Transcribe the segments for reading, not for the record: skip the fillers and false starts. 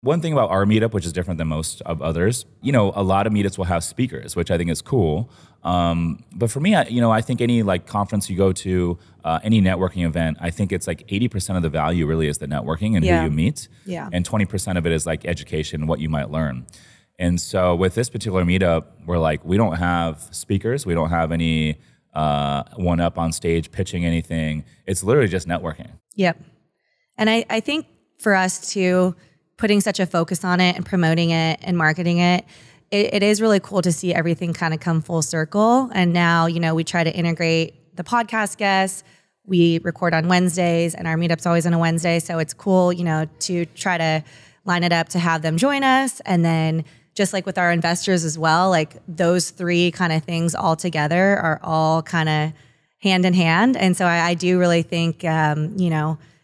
One thing about our meetup, which is different than most of others, a lot of meetups will have speakers, which I think is cool. But for me, I think any like conference you go to, any networking event, I think it's like 80% of the value really is the networking and who you meet. Yeah. And 20% of it is like education, what you might learn. And so with this particular meetup, we're like, we don't have speakers. We don't have any one up on stage pitching anything. It's literally just networking. Yep. And I think for us too, putting such a focus on it and promoting it and marketing it, it is really cool to see everything kind of come full circle. And now, we try to integrate the podcast guests. We record on Wednesdays and our meetup's always on a Wednesday. So it's cool, to try to line it up to have them join us. And then just like with our investors as well, like those three kind of things all together are all kind of hand in hand. And so I do really think,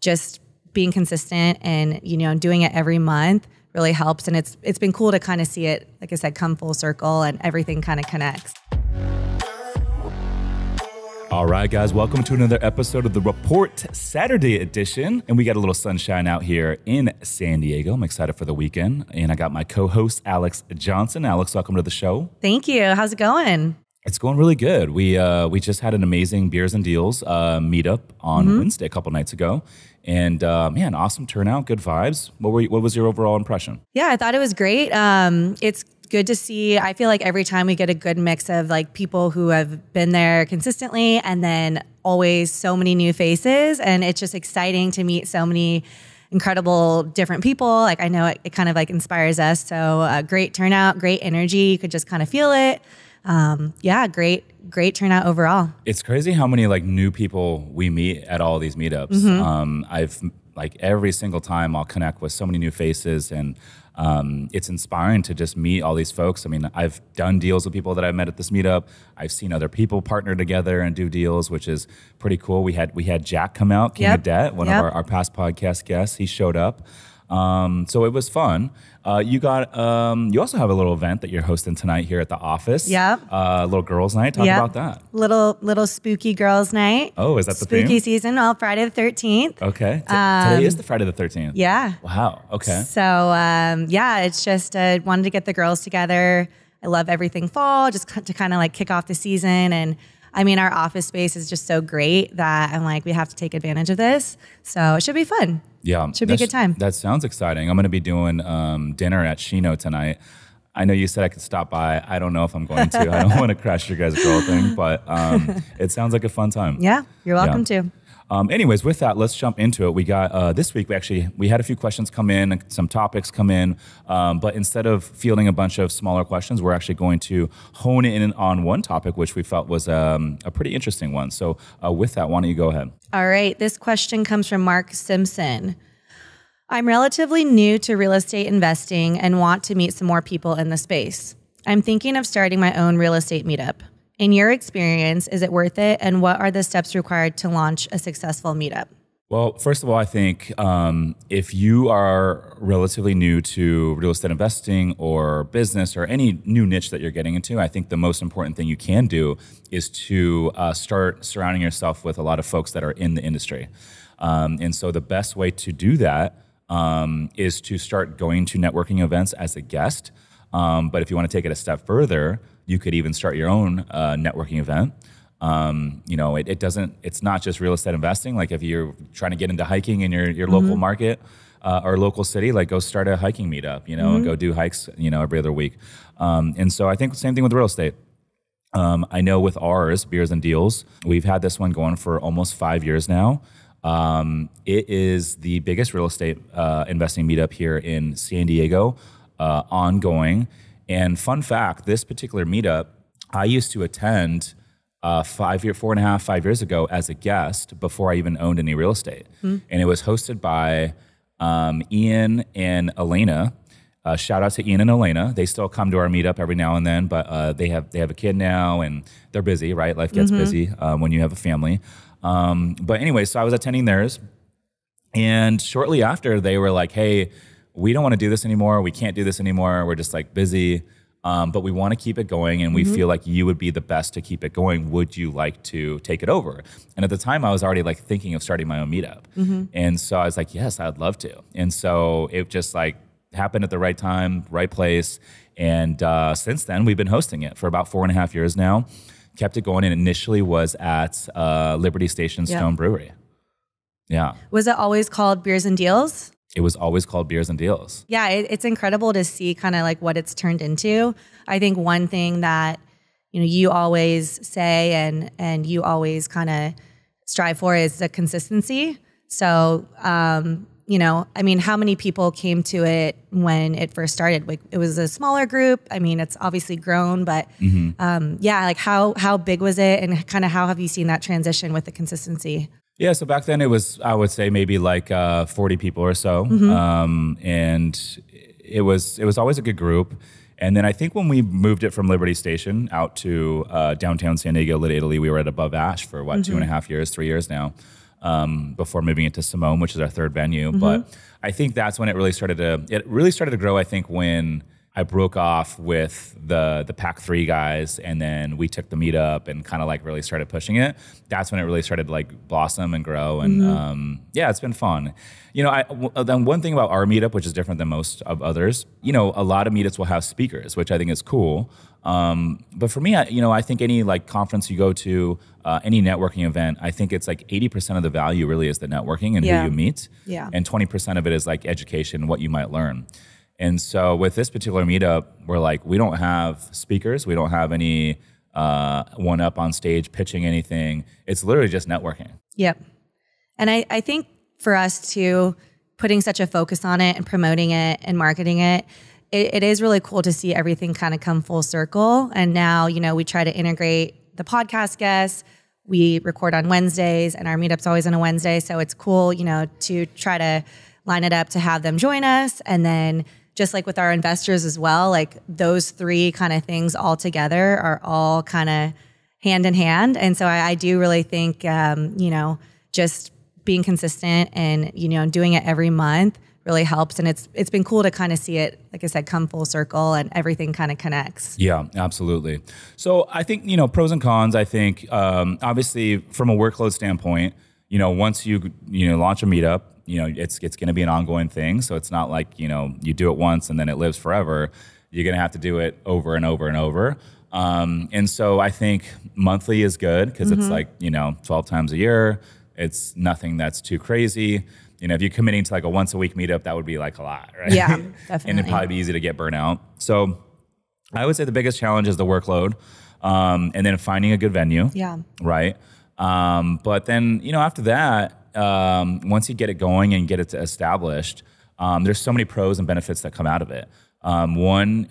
just being consistent and, doing it every month really helps. And it's been cool to kind of see it, like I said, come full circle and everything kind of connects. All right, guys, welcome to another episode of The Report Saturday edition. And we got a little sunshine out here in San Diego. I'm excited for the weekend. And I got my co-host, Alex Johnson. Alex, welcome to the show. Thank you. How's it going? It's going really good. We just had an amazing Beers and Deals meetup on Wednesday a couple nights ago. And man, awesome turnout, good vibes. What was your overall impression? Yeah, I thought it was great. It's good to see. I feel like every time we get a good mix of like people who have been there consistently and then always so many new faces. And it's just exciting to meet so many incredible different people. Like I know it kind of like inspires us. So great turnout, great energy. You could just kind of feel it. Great turnout overall. It's crazy how many like new people we meet at all these meetups. I've like every single time I'll connect with so many new faces and it's inspiring to just meet all these folks. I mean, I've done deals with people that I met at this meetup. I've seen other people partner together and do deals, which is pretty cool. We had Jack come out, King of Debt, one of our past podcast guests. He showed up. So it was fun. You also have a little event that you're hosting tonight here at the office. Yep. Little girls' night. Talk about that. Little spooky girls' night. Oh, is that the theme? Spooky season. Well, Friday the 13th. Okay. Today is the Friday the 13th. Yeah. Wow. Okay. So, it's just wanted to get the girls together. I love everything fall, just to kind of like kick off the season. And I mean, our office space is just so great that I'm like, we have to take advantage of this. So it should be fun. Yeah. Should be a good time. That sounds exciting. I'm going to be doing dinner at Shino tonight. I know you said I could stop by. I don't know if I'm going to. I don't want to crash your guys' girl thing, but it sounds like a fun time. Yeah, you're welcome to. Anyways, with that, let's jump into it. We got this week, we had a few questions come in, some topics come in, but instead of fielding a bunch of smaller questions, we're actually going to hone in on one topic, which we felt was a pretty interesting one. So with that, why don't you go ahead? All right. This question comes from Mark Simpson. I'm relatively new to real estate investing and want to meet some more people in the space. I'm thinking of starting my own real estate meetup. In your experience, is it worth it? And what are the steps required to launch a successful meetup? Well, first of all, I think if you are relatively new to real estate investing or business or any new niche that you're getting into, I think the most important thing you can do is to start surrounding yourself with a lot of folks that are in the industry. And so the best way to do that is to start going to networking events as a guest. But if you want to take it a step further, you could even start your own networking event. It's not just real estate investing. Like if you're trying to get into hiking in your local market or local city, like go start a hiking meetup, and go do hikes, every other week. And so I think the same thing with real estate. I know with ours, Beers and Deals, we've had this one going for almost 5 years now. It is the biggest real estate investing meetup here in San Diego, ongoing. And fun fact, this particular meetup, I used to attend 5 years ago as a guest before I even owned any real estate. And it was hosted by Ian and Elena. Shout out to Ian and Elena. They still come to our meetup every now and then, but they have a kid now and they're busy, right? Life gets busy when you have a family. But anyway, so I was attending theirs. And shortly after, they were like, hey, we don't want to do this anymore. We can't do this anymore. We're just like busy. But we want to keep it going, and we feel like you would be the best to keep it going. Would you like to take it over? And at the time, I was already like thinking of starting my own meetup. And so I was like, yes, I'd love to. And so it just like happened at the right time, right place. And since then, we've been hosting it for about 4.5 years now. Kept it going, and initially was at Liberty Station Stone Brewery. Yeah. Was it always called Beers and Deals? It was always called Beers and Deals. Yeah, it's incredible to see kind of like what it's turned into. I think one thing that you always say and you always kind of strive for is the consistency. So, I mean, how many people came to it when it first started? Like, it was a smaller group. I mean, it's obviously grown, but like how big was it, and kind of how have you seen that transition with the consistency? Yeah, so back then it was, I would say maybe like 40 people or so, and it was always a good group. And then I think when we moved it from Liberty Station out to downtown San Diego, Lit Italy, we were at Above Ash for 2.5 years, 3 years now, before moving it to Simone, which is our third venue. But I think that's when it really started to grow. I think when I broke off with the Pack 3 guys, and then we took the Meetup and kind of like really started pushing it. That's when it really started to like blossom and grow. And it's been fun. Then one thing about our Meetup, which is different than most of others, a lot of meetups will have speakers, which I think is cool. But for me, I think any like conference you go to, any networking event, I think it's like 80% of the value really is the networking and who you meet. Yeah. And 20% of it is like education, what you might learn. And so with this particular Meetup, we're like, we don't have speakers. We don't have any one up on stage pitching anything. It's literally just networking. Yep. And I think for us too, putting such a focus on it and promoting it and marketing it, it is really cool to see everything kind of come full circle. And now, we try to integrate the podcast guests. We record on Wednesdays, and our Meetup's always on a Wednesday. So it's cool, to try to line it up to have them join us. And then just like with our investors as well, like those three kind of things all together are all kind of hand in hand. And so I do really think, just being consistent and, doing it every month really helps. And it's been cool to kind of see it, like I said, come full circle and everything kind of connects. Yeah, absolutely. So I think, pros and cons, I think, obviously from a workload standpoint, once you launch a Meetup, it's going to be an ongoing thing. So it's not like, you do it once and then it lives forever. You're going to have to do it over and over and over. And so I think monthly is good because it's like, 12 times a year. It's nothing that's too crazy. If you're committing to like a once a week Meetup, that would be like a lot, right? Yeah, definitely. And it'd probably be easy to get burnt out. So I would say the biggest challenge is the workload, and then finding a good venue. Yeah. Right. But then, after that, once you get it going and get it established, there's so many pros and benefits that come out of it. One,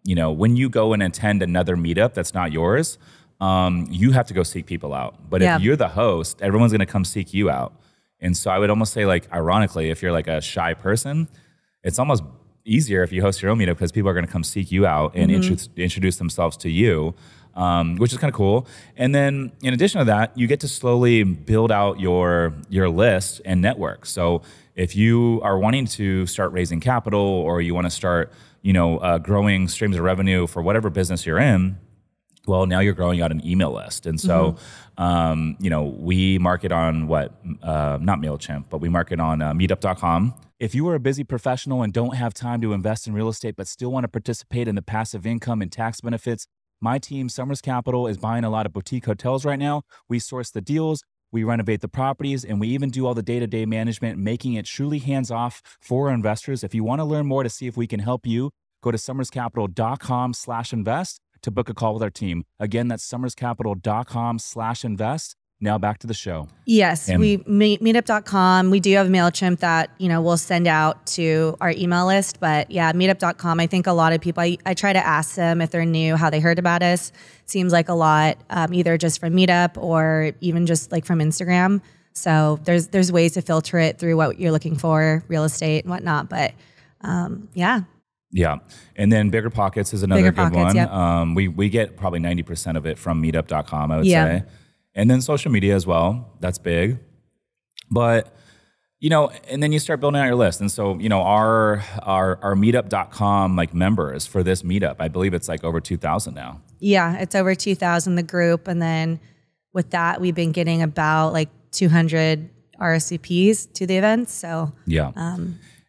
when you go and attend another Meetup that's not yours, you have to go seek people out. But if you're the host, everyone's going to come seek you out. And so I would almost say, like, ironically, if you're like a shy person, it's almost easier if you host your own Meetup because people are going to come seek you out and introduce themselves to you. Which is kind of cool. And then in addition to that, you get to slowly build out your list and network. So if you are wanting to start raising capital, or you want to start, growing streams of revenue for whatever business you're in, well, now you're growing out an email list. And so, we market on not MailChimp, but we market on Meetup.com. If you are a busy professional and don't have time to invest in real estate, but still want to participate in the passive income and tax benefits, my team, Summers Capital, is buying a lot of boutique hotels right now. We source the deals, we renovate the properties, and we even do all the day-to-day management, making it truly hands-off for our investors. If you want to learn more to see if we can help you, go to summerscapital.com/invest to book a call with our team. Again, that's summerscapital.com/invest. Now back to the show. Yes, Meetup.com. We do have MailChimp that, we'll send out to our email list. But yeah, Meetup.com, I think a lot of people, I try to ask them if they're new, how they heard about us. It seems like a lot, either just from Meetup or even just like from Instagram. So there's ways to filter it through what you're looking for, real estate and whatnot. But yeah. Yeah. And then Bigger Pockets is another good one. Yep. We get probably 90% of it from Meetup.com, I would say. And then social media as well. That's big. But, and then you start building out your list. And so, our Meetup.com like members for this Meetup, I believe it's like over 2,000 now. Yeah, it's over 2,000, the group. And then with that, we've been getting about like 200 RSVPs to the events. So yeah.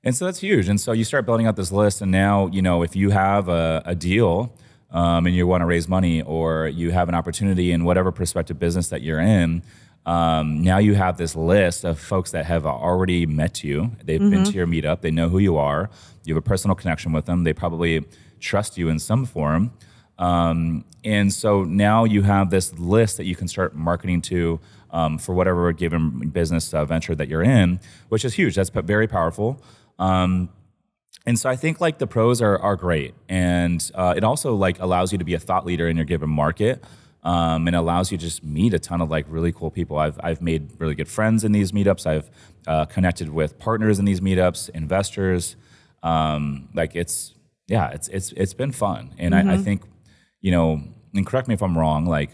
And so that's huge. And so you start building out this list, and now, you know, if you have a deal and you want to raise money, or you have an opportunity in whatever prospective business that you're in, now you have this list of folks that have already met you. They've been to your meetup. They know who you are. You have a personal connection with them. They probably trust you in some form. And so now you have this list that you can start marketing to for whatever given business venture that you're in, which is huge. That's very powerful. And so I think like the pros are great. And it also like allows you to be a thought leader in your given market. And allows you to just meet a ton of like really cool people. I've made really good friends in these meetups. I've connected with partners in these meetups, investors. Like it's been fun. And I think, you know, and correct me if I'm wrong, like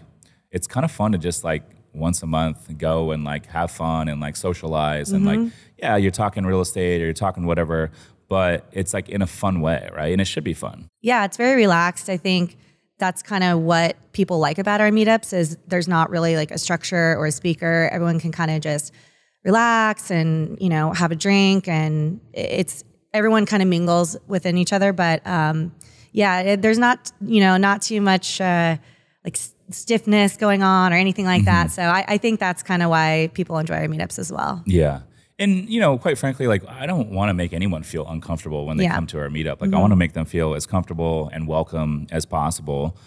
it's kind of fun to just like once a month go and like have fun and like socialize and like, yeah, you're talking real estate or you're talking whatever, but it's like in a fun way, right? And it should be fun. Yeah, it's very relaxed. I think that's kind of what people like about our meetups is there's not really like a structure or a speaker. Everyone can kind of just relax and, you know, have a drink, and everyone kind of mingles within each other. But yeah, there's not, you know, not too much like stiffness going on or anything like that. So I think that's kind of why people enjoy our meetups as well. Yeah. And, you know, quite frankly, like I don't want to make anyone feel uncomfortable when they come to our meetup. Like I want to make them feel as comfortable and welcome as possible,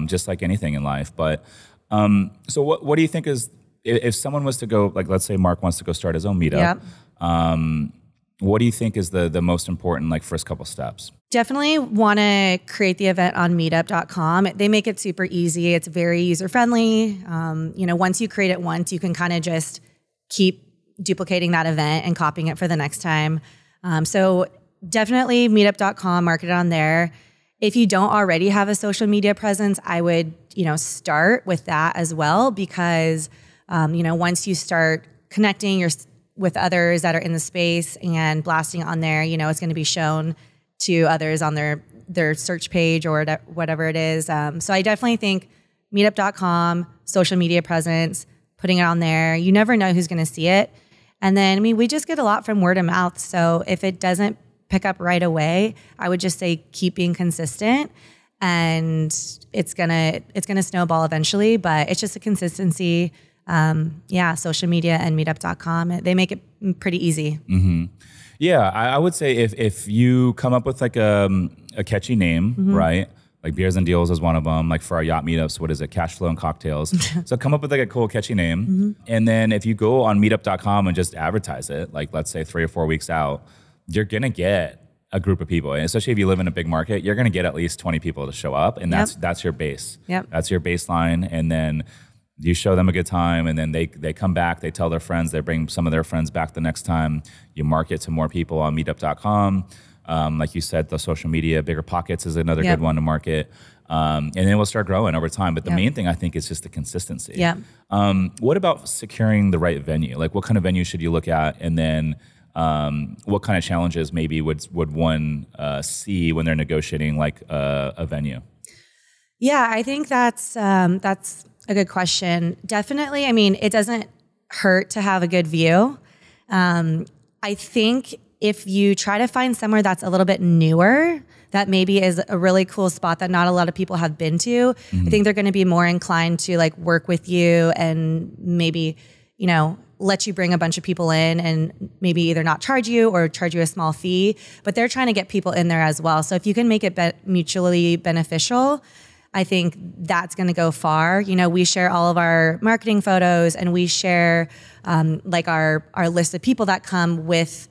just like anything in life. But so what do you think is, if someone was to go, like let's say Mark wants to go start his own meetup, what do you think is the most important like first couple steps? Definitely want to create the event on meetup.com. They make it super easy. It's very user friendly. You know, once you create it once, you can kind of just keep duplicating that event and copying it for the next time. So definitely meetup.com, market it on there. If you don't already have a social media presence, I would, you know, start with that as well, because, you know, once you start connecting with others that are in the space and blasting on there, you know, it's going to be shown to others on their search page or whatever it is. So I definitely think meetup.com, social media presence, putting it on there. You never know who's going to see it. And then, I mean, we just get a lot from word of mouth. So if it doesn't pick up right away, I would just say keep being consistent, and it's gonna snowball eventually. But it's just a consistency. Yeah, social media and meetup.com, they make it pretty easy. Yeah, I would say if you come up with like a catchy name, right? Like Beers and Deals is one of them. Like for our yacht meetups, what is it? Cash Flow and Cocktails. So come up with like a cool, catchy name. And then if you go on meetup.com and just advertise it, like let's say 3 or 4 weeks out, you're going to get a group of people. And especially if you live in a big market, you're going to get at least 20 people to show up. And that's your base. That's your baseline. And then you show them a good time, and then they come back, they tell their friends, they bring some of their friends back the next time. You market to more people on meetup.com. Like you said, the social media, Bigger Pockets is another good one to market. And then we'll start growing over time. But the main thing I think is just the consistency. What about securing the right venue? Like what kind of venue should you look at? And then what kind of challenges maybe would one see when they're negotiating like a venue? Yeah, I think that's a good question. Definitely. I mean, it doesn't hurt to have a good view. I think if you try to find somewhere that's a little bit newer, that maybe is a really cool spot that not a lot of people have been to, I think they're going to be more inclined to like work with you and maybe, you know, let you bring a bunch of people in and maybe either not charge you or charge you a small fee, but they're trying to get people in there as well. So if you can make it mutually beneficial, I think that's going to go far. You know, we share all of our marketing photos, and we share like our list of people that come with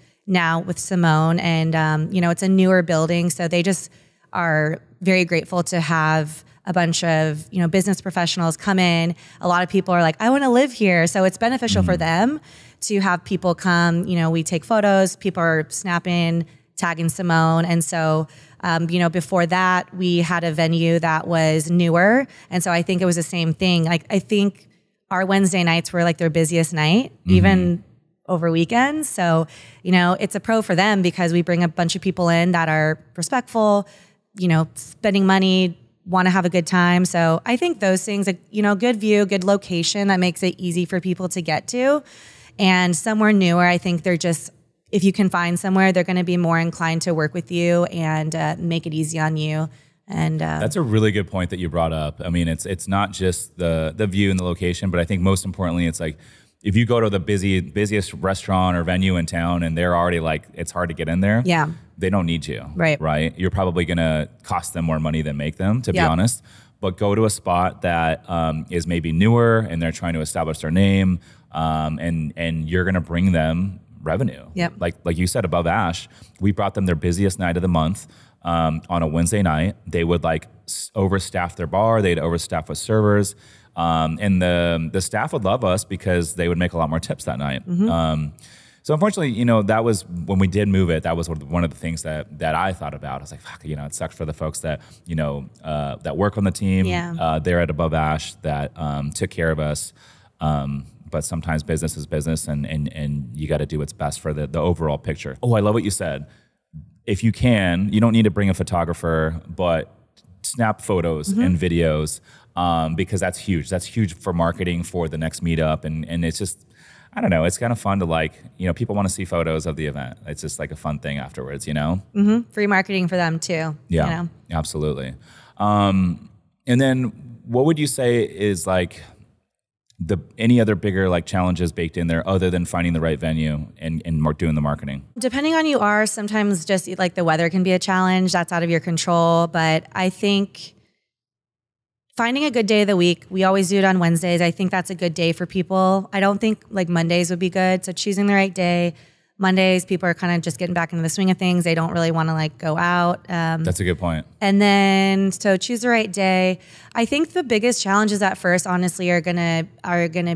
Simone. And, you know, it's a newer building. So they just are very grateful to have a bunch of, you know, business professionals come in. A lot of people are like, I want to live here. So it's beneficial for them to have people come. You know, we take photos, people are snapping, tagging Simone. And so, you know, before that, we had a venue that was newer. And so I think it was the same thing. Like, I think our Wednesday nights were like their busiest night, even over weekends. So, you know, it's a pro for them because we bring a bunch of people in that are respectful, you know, spending money, want to have a good time. So I think those things, like, you know, good view, good location that makes it easy for people to get to. And somewhere newer, I think they're just if you can find somewhere, they're going to be more inclined to work with you and make it easy on you. And that's a really good point that you brought up. I mean, it's not just the view and the location, but I think most importantly, it's like if you go to the busiest restaurant or venue in town and they're already like, it's hard to get in there. Yeah. They don't need you. Right. You're probably going to cost them more money than make them, to be honest. But go to a spot that is maybe newer and they're trying to establish their name, and you're going to bring them revenue. Yep. Like you said, Above Ash, we brought them their busiest night of the month on a Wednesday night. They would like overstaff their bar. They'd overstaff with servers. And the staff would love us because they would make a lot more tips that night. So unfortunately, you know, that was when we did move it. That was one of the things that I thought about. I was like, fuck, you know, it sucks for the folks that, you know, that work on the team. There at Above Ash that took care of us. But sometimes business is business, and you got to do what's best for the overall picture. Oh, I love what you said. If you can, you don't need to bring a photographer, but snap photos and videos, because that's huge. That's huge for marketing for the next meetup, and it's just, I don't know, it's kind of fun to like, you know, people want to see photos of the event. It's just like a fun thing afterwards, you know? Free marketing for them too. Yeah, you know? Absolutely. And then what would you say is like any other bigger like challenges baked in there other than finding the right venue and doing the marketing? Depending on you are, sometimes just like the weather can be a challenge. That's out of your control. But I think finding a good day of the week, we always do it on Wednesdays. I think that's a good day for people. I don't think like Mondays would be good. So choosing the right day. Mondays, people are kind of just getting back into the swing of things. They don't really want to like go out. That's a good point. And then, so choose the right day. I think the biggest challenges at first, honestly, are gonna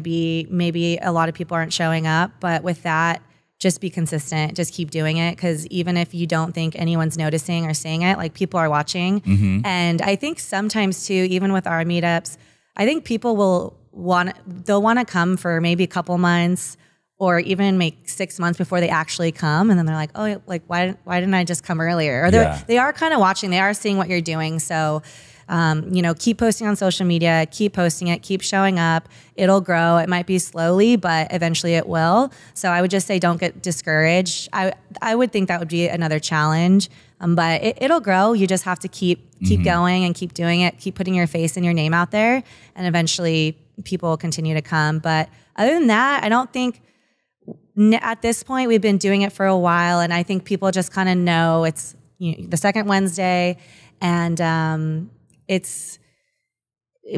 be maybe a lot of people aren't showing up. But with that, just be consistent. Just keep doing it, because even if you don't think anyone's noticing or seeing it, like people are watching. And I think sometimes too, even with our meetups, I think people they'll want to come for maybe a couple months, or even make 6 months before they actually come. And then they're like, oh, like, why didn't I just come earlier? Or they are kind of watching, they are seeing what you're doing. So, you know, keep posting on social media, keep posting it, keep showing up. It'll grow. It might be slowly, but eventually it will. So I would just say, don't get discouraged. I would think that would be another challenge, but it'll grow. You just have to keep going and keep doing it, keep putting your face and your name out there, and eventually people will continue to come. But other than that, I don't think, at this point, we've been doing it for a while, and I think people just kind of know it's, you know, the second Wednesday, and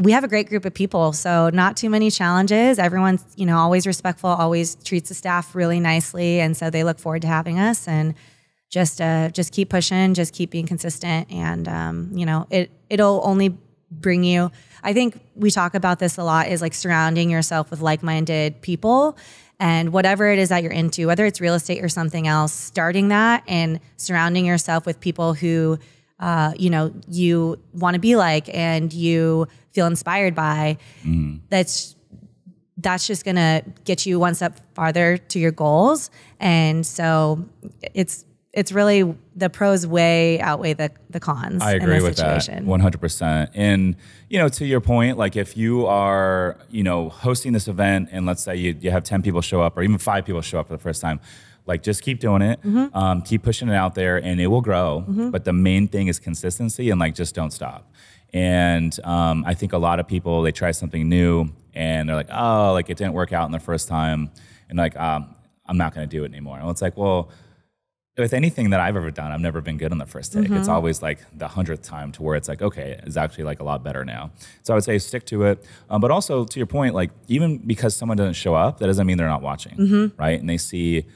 we have a great group of people, so not too many challenges. Everyone's, you know, always respectful, always treats the staff really nicely, and so they look forward to having us. And just keep pushing, just keep being consistent, and you know, it'll only bring you. I think we talk about this a lot, is like surrounding yourself with like-minded people. And whatever it is that you're into, whether it's real estate or something else, starting that and surrounding yourself with people who, you know, you want to be like and you feel inspired by, that's just going to get you one step farther to your goals. And so it's really, the pros way outweigh the cons. I agree with that 100%. And, you know, to your point, like if you are, you know, hosting this event and let's say you have 10 people show up or even 5 people show up for the first time, like just keep doing it, keep pushing it out there, and it will grow. But the main thing is consistency, and like, just don't stop. And I think a lot of people, they try something new and they're like, oh, like it didn't work out in the first time. And like, I'm not going to do it anymore. And it's like, well, with anything that I've ever done, I've never been good on the first take. It's always like the 100th time to where it's like, okay, it's actually like a lot better now. So I would say stick to it. But also to your point, like even because someone doesn't show up, that doesn't mean they're not watching, right? And they see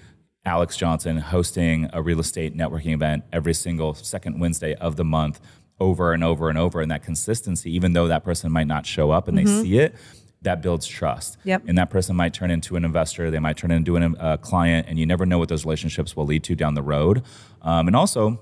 Alex Johnson hosting a real estate networking event every single second Wednesday of the month over and over and over. And that consistency, even though that person might not show up and they see it, that builds trust. And that person might turn into an investor. They might turn into a client, and you never know what those relationships will lead to down the road. And also,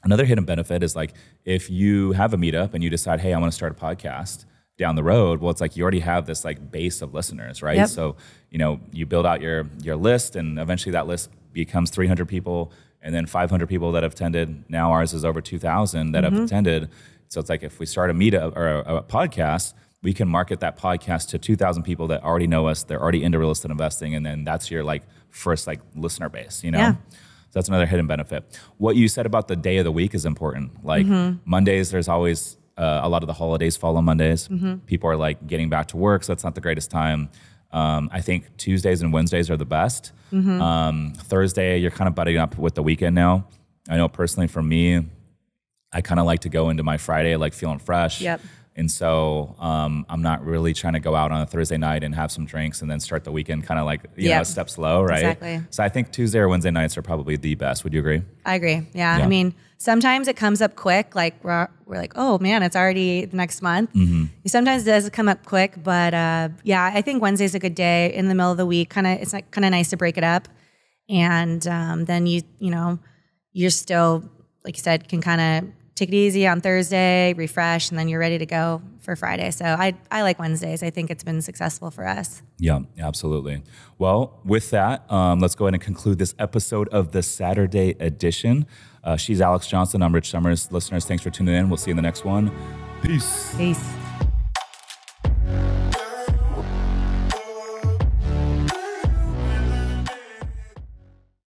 another hidden benefit is like if you have a meetup and you decide, hey, I want to start a podcast down the road, well, it's like you already have this like base of listeners, right? So, you know, you build out your list, and eventually that list becomes 300 people, and then 500 people that have attended. Now ours is over 2,000 that have attended. So it's like if we start a meetup or a podcast, we can market that podcast to 2,000 people that already know us. They're already into real estate investing. And then that's your like first like listener base, you know? Yeah. So that's another hidden benefit. What you said about the day of the week is important. Like Mondays, there's always a lot of the holidays fall on Mondays. People are like getting back to work, so that's not the greatest time. I think Tuesdays and Wednesdays are the best. Thursday, you're kind of butting up with the weekend now. I know personally for me, I kind of like to go into my Friday like feeling fresh. Yep. And so I'm not really trying to go out on a Thursday night and have some drinks and then start the weekend kind of like, you know, a step slow, right? Exactly. So I think Tuesday or Wednesday nights are probably the best. Would you agree? I agree. Yeah. I mean, sometimes it comes up quick. Like we're like, oh man, it's already the next month. Sometimes it does come up quick, but yeah, I think Wednesday's a good day in the middle of the week. It's like kind of nice to break it up. And then you know, you're still, like you said, can kind of take it easy on Thursday, refresh, and then you're ready to go for Friday. So I like Wednesdays. I think it's been successful for us. Yeah, absolutely. Well, with that, let's go ahead and conclude this episode of the Saturday edition. She's Alex Johnson. I'm Rich Summers. Listeners, thanks for tuning in. We'll see you in the next one. Peace. Peace.